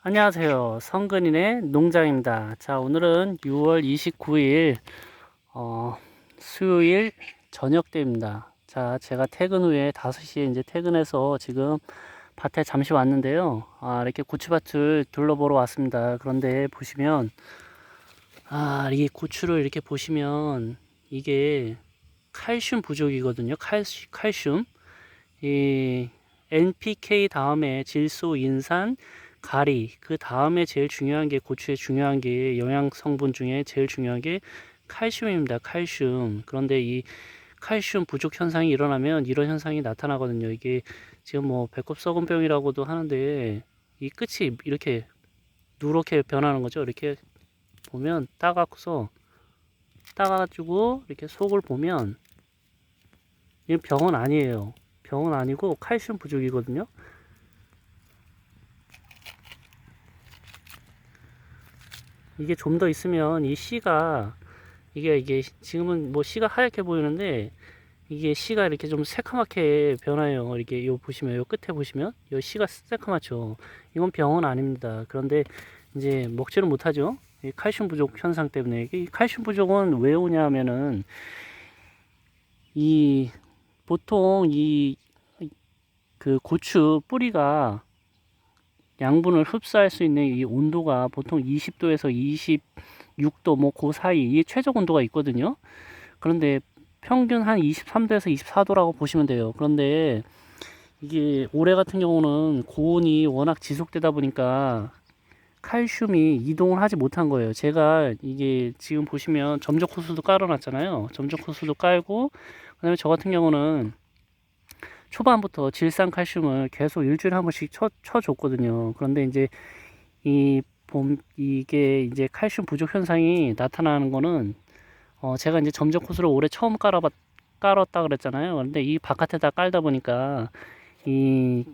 안녕하세요. 성근인의 농장입니다. 자, 오늘은 6월 29일, 수요일 저녁 때입니다. 자, 제가 퇴근 후에 5시에 이제 퇴근해서 지금 밭에 잠시 왔는데요. 이렇게 고추밭을 둘러보러 왔습니다. 그런데 보시면, 이 고추를 이렇게 보시면 이게 칼슘 부족이거든요. 칼슘. 이 NPK 다음에 질소, 인산, 가리, 그 다음에 제일 중요한 게 고추에 중요한 게 영양 성분 중에 제일 중요한 게 칼슘입니다. 칼슘. 그런데 이 칼슘 부족 현상이 일어나면 이런 현상이 나타나거든요. 이게 지금 뭐 배꼽 썩은병이라고도 하는데 이 끝이 이렇게 누렇게 변하는 거죠. 이렇게 보면 따가지고 이렇게 속을 보면 이건 병은 아니에요. 병은 아니고 칼슘 부족이거든요. 이게 좀 더 있으면 이 씨가 이게 지금은 뭐 씨가 하얗게 보이는데 이게 씨가 이렇게 좀 새카맣게 변해요. 이렇게 요 보시면 요 끝에 보시면 요 씨가 새카맣죠. 이건 병은 아닙니다. 그런데 이제 먹지를 못하죠. 이 칼슘 부족 현상 때문에. 이 칼슘 부족은 왜 오냐면은 이 보통 이 그 고추 뿌리가 양분을 흡수할 수 있는 이 온도가 보통 20도에서 26도 뭐 그 사이 이 최적 온도가 있거든요. 그런데 평균 한 23도에서 24도라고 보시면 돼요. 그런데 이게 올해 같은 경우는 고온이 워낙 지속되다 보니까 칼슘이 이동을 하지 못한 거예요. 제가 이게 지금 보시면 점적 호스도 깔아놨잖아요. 점적 호스도 깔고 그다음에 저 같은 경우는 초반부터 질산 칼슘을 계속 일주일에 한 번씩 쳐줬거든요. 그런데 이제 이게 이제 칼슘 부족 현상이 나타나는 거는 제가 이제 점적 호스를 올해 처음 깔았다 그랬잖아요. 그런데 이 바깥에다 깔다 보니까 이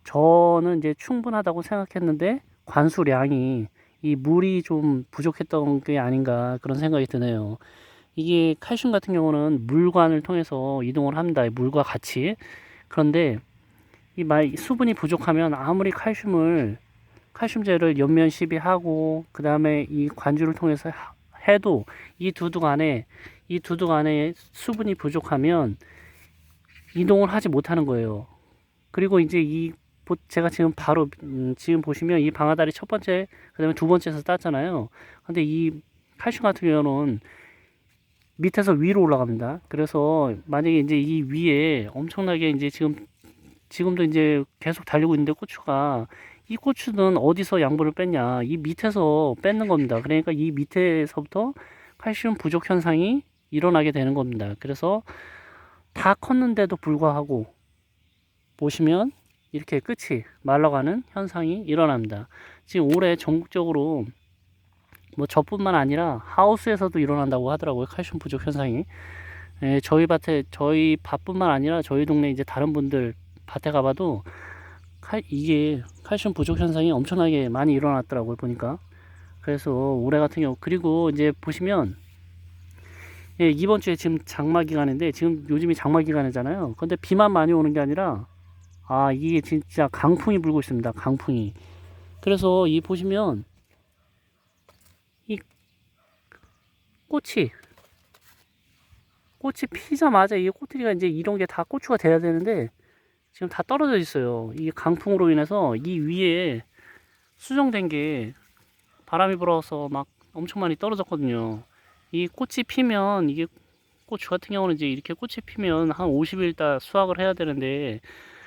저는 이제 충분하다고 생각했는데 관수량이 이 물이 좀 부족했던 게 아닌가 그런 생각이 드네요. 이게 칼슘 같은 경우는 물관을 통해서 이동을 합니다. 물과 같이. 그런데 수분이 부족하면 아무리 칼슘제를 연면 시비하고 그 다음에 이 관주를 통해서 해도 이 두둑 안에 수분이 부족하면 이동을 하지 못하는 거예요. 그리고 이제 제가 지금 바로 지금 보시면 이 방아다리 첫 번째 그다음에 두 번째에서 땄잖아요. 근데 이 칼슘 같은 경우는 밑에서 위로 올라갑니다. 그래서 만약에 이제 이 위에 엄청나게 이제 지금도 이제 계속 달리고 있는데 고추가 이 고추는 어디서 양분을 뺐냐? 이 밑에서 뺏는 겁니다. 그러니까 이 밑에서부터 칼슘 부족 현상이 일어나게 되는 겁니다. 그래서 다 컸는데도 불구하고 보시면 이렇게 끝이 말라가는 현상이 일어납니다. 지금 올해 전국적으로 뭐 저뿐만 아니라 하우스에서도 일어난다고 하더라고요. 칼슘 부족 현상이. 저희 밭뿐만 아니라 저희 동네 이제 다른 분들 밭에 가봐도 이게 칼슘 부족 현상이 엄청나게 많이 일어났더라고요. 보니까. 그래서 올해 같은 경우 그리고 이제 보시면 이번 주에 지금 장마 기간인데 지금 요즘이 장마 기간이잖아요. 근데 비만 많이 오는 게 아니라 이게 진짜 강풍이 불고 있습니다. 강풍이. 그래서 이 보시면 이 꽃이 꽃이 피자마자 이게 꼬투리가 이제 이런 게 다 고추가 돼야 되는데 지금 다 떨어져 있어요. 이 강풍으로 인해서 이 위에 수정된 게 바람이 불어서 막 엄청 많이 떨어졌거든요. 이 꽃이 피면 이게 고추 같은 경우는 이제 이렇게 꽃이 피면 한 50일 있다 수확을 해야 되는데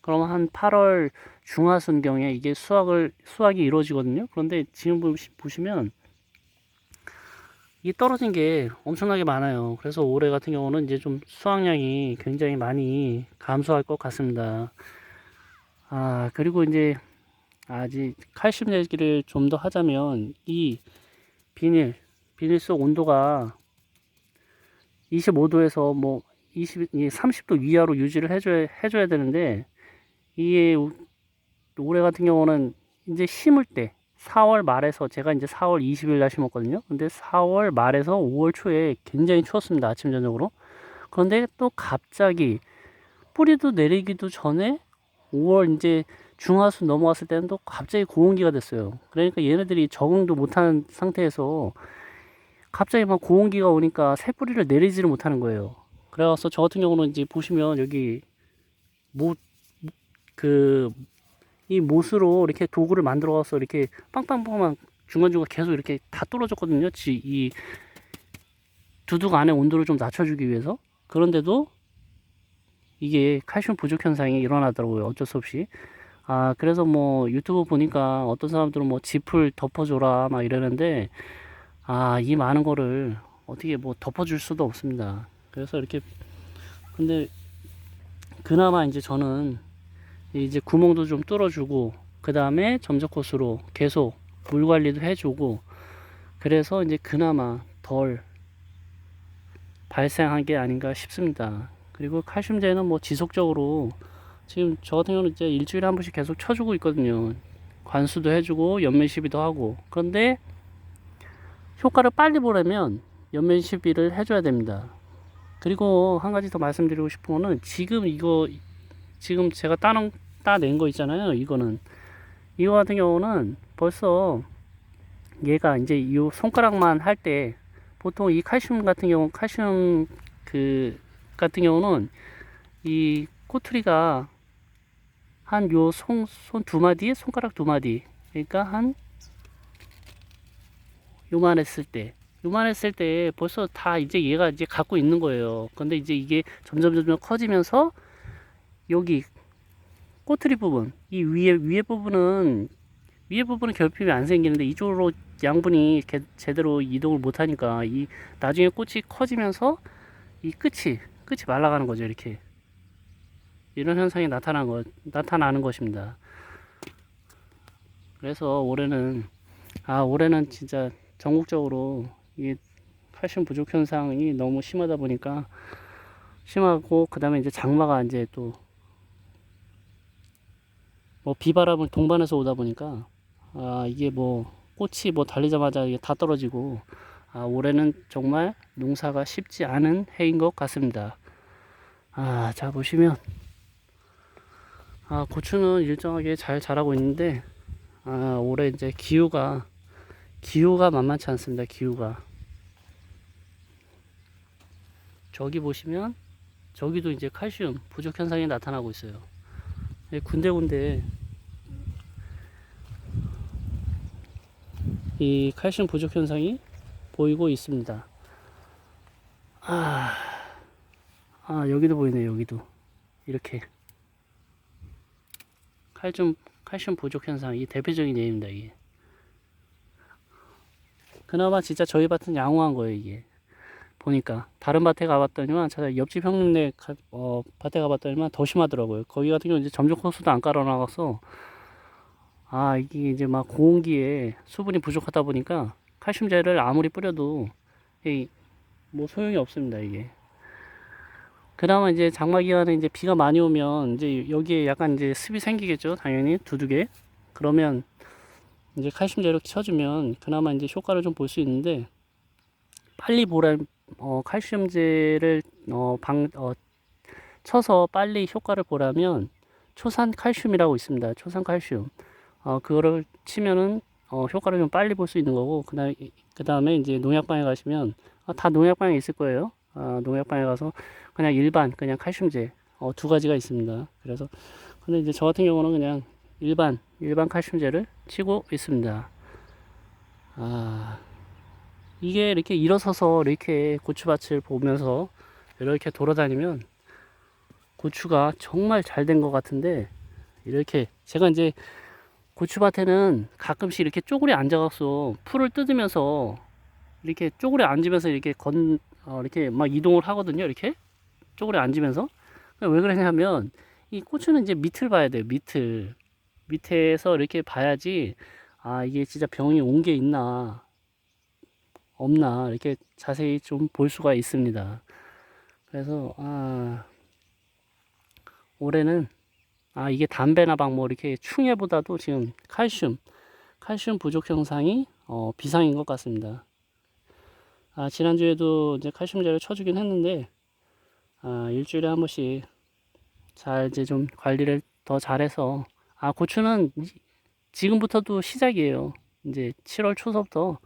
그럼 한 8월 중하순경에 이게 수확이 이루어지거든요. 그런데 지금 보시면 이 떨어진 게 엄청나게 많아요. 그래서 올해 같은 경우는 이제 좀 수확량이 굉장히 많이 감소할 것 같습니다. 그리고 이제 아직 칼슘 얘기를 좀 더 하자면 이 비닐 속 온도가 25도에서 뭐 30도 이하로 유지를 해줘야 되는데 이게 올해 같은 경우는 이제 심을 때 4월 말에서 제가 이제 4월 20일 날 심었거든요. 근데 4월 말에서 5월 초에 굉장히 추웠습니다. 아침 저녁으로. 그런데 또 갑자기 뿌리도 내리기도 전에 5월 이제 중하수 넘어왔을 때는 또 갑자기 고온기가 됐어요. 그러니까 얘네들이 적응도 못한 상태에서 갑자기 막 고온기가 오니까 새뿌리를 내리지를 못하는 거예요. 그래서 저 같은 경우는 이제 보시면 여기 못, 그, 이 못으로 이렇게 도구를 만들어 가서 이렇게 빵빵빵빵 중간중간 계속 이렇게 다 떨어졌거든요. 이 두둑 안에 온도를 좀 낮춰주기 위해서. 그런데도 이게 칼슘 부족 현상이 일어나더라고요. 어쩔 수 없이. 아, 그래서 뭐 유튜브 보니까 어떤 사람들은 뭐 짚을 덮어줘라 막 이러는데, 아, 이 많은 거를 어떻게 뭐 덮어줄 수도 없습니다. 그래서 이렇게, 근데 그나마 이제 저는 이제 구멍도 좀 뚫어주고, 그 다음에 점적 호스로 계속 물 관리도 해주고, 그래서 이제 그나마 덜 발생한 게 아닌가 싶습니다. 그리고 칼슘제는 뭐 지속적으로 지금 저 같은 경우는 이제 일주일에 한 번씩 계속 쳐주고 있거든요. 관수도 해주고 연면 시비도 하고. 그런데 효과를 빨리 보려면 연면 시비를 해줘야 됩니다. 그리고 한 가지 더 말씀드리고 싶은 거는 지금 제가 따낸 거 있잖아요. 이거 같은 경우는 벌써 얘가 이제 이 손가락만 할 때 보통 이 칼슘 같은 경우 같은 경우는 이 꼬투리가 한 요 손 두 마디, 손가락 두 마디, 그러니까 한 요만했을 때 벌써 다 이제 얘가 이제 갖고 있는 거예요. 근데 이제 이게 점점 커지면서 여기 꼬투리 부분, 이 위에 부분은 결핍이 안 생기는데 이쪽으로 양분이 제대로 이동을 못 하니까 이 나중에 꽃이 커지면서 이 끝이 말라가는 거죠. 이렇게 이런 현상이 나타나는 것입니다. 그래서 올해는 진짜 전국적으로 이 칼슘 부족 현상이 너무 심하다 보니까 심하고, 그 다음에 이제 장마가 이제 또 뭐 비바람을 동반해서 오다 보니까 이게 뭐 꽃이 뭐 달리자마자 이게 다 떨어지고, 올해는 정말 농사가 쉽지 않은 해인 것 같습니다. 자 보시면 고추는 일정하게 잘 자라고 있는데, 올해 이제 기후가 만만치 않습니다. 기후가. 저기 보시면 저기도 이제 칼슘 부족 현상이 나타나고 있어요. 군데군데 이 칼슘 부족 현상이 보이고 있습니다. 여기도 보이네요. 여기도 이렇게 칼슘 부족 현상, 이 대표적인 예입니다. 이게 그나마 진짜 저희 밭은 양호한 거예요. 이게 보니까 다른 밭에 가봤더니만, 제가 옆집 형님네 밭에 가봤더니만 더 심하더라고요. 거기 같은 경우 이제 점적 호수도 안 깔아놔서 이게 이제 막 고온기에 수분이 부족하다 보니까 칼슘제를 아무리 뿌려도 뭐 소용이 없습니다. 이게 그나마 이제 장마 기간에 이제 비가 많이 오면 이제 여기에 약간 이제 습이 생기겠죠. 당연히 두둑에. 그러면 이제 칼슘제를 쳐주면 그나마 이제 효과를 좀 볼 수 있는데, 빨리 칼슘제를 쳐서 빨리 효과를 보라면 초산 칼슘이라고 있습니다. 초산 칼슘. 그거를 치면은 효과를 좀 빨리 볼 수 있는 거고, 그 다음에 이제 농약방에 가시면 다 농약방에 있을 거예요. 농약방에 가서 그냥 칼슘제 두 가지가 있습니다. 그래서 근데 이제 저 같은 경우는 그냥 일반 칼슘제를 치고 있습니다. 이게 이렇게 일어서서 이렇게 고추밭을 보면서 이렇게 돌아다니면 고추가 정말 잘 된 것 같은데, 이렇게 제가 이제 고추밭에는 가끔씩 이렇게 쪼그려 앉아서 풀을 뜯으면서 이렇게 쪼그려 앉으면서 이렇게 막 이동을 하거든요. 이렇게 쪼그려 앉으면서. 왜 그러냐면 이 고추는 이제 밑을 봐야 돼요. 밑에서 이렇게 봐야지 이게 진짜 병이 온 게 있나 없나 이렇게 자세히 좀 볼 수가 있습니다. 그래서 올해는 이게 담배나방 뭐 이렇게 충해보다도 지금 칼슘 부족 현상이 비상인 것 같습니다. 지난주에도 이제 칼슘제를 쳐주긴 했는데, 일주일에 한 번씩 잘 이제 좀 관리를 더 잘해서 고추는 지금부터도 시작이에요. 이제 7월 초서부터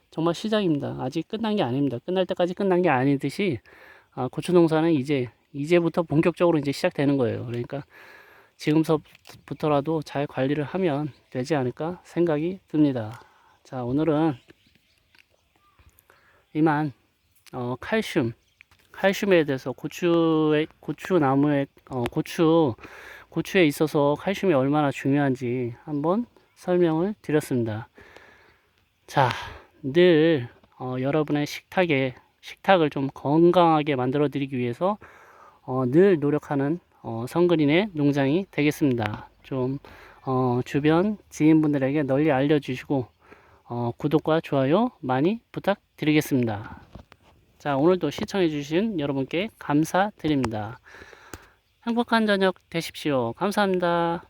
정말 시작입니다. 아직 끝난 게 아닙니다. 끝날 때까지 끝난 게 아니듯이 고추 농사는 이제부터 본격적으로 이제 시작되는 거예요. 그러니까 지금서부터라도 잘 관리를 하면 되지 않을까 생각이 듭니다. 자, 오늘은 이만 칼슘에 대해서 고추에 있어서 칼슘이 얼마나 중요한지 한번 설명을 드렸습니다. 자, 늘 여러분의 식탁을 좀 건강하게 만들어 드리기 위해서 늘 노력하는 성근인의 농장이 되겠습니다. 좀 주변 지인분들에게 널리 알려주시고 구독과 좋아요 많이 부탁드리겠습니다. 자, 오늘도 시청해주신 여러분께 감사드립니다. 행복한 저녁 되십시오. 감사합니다.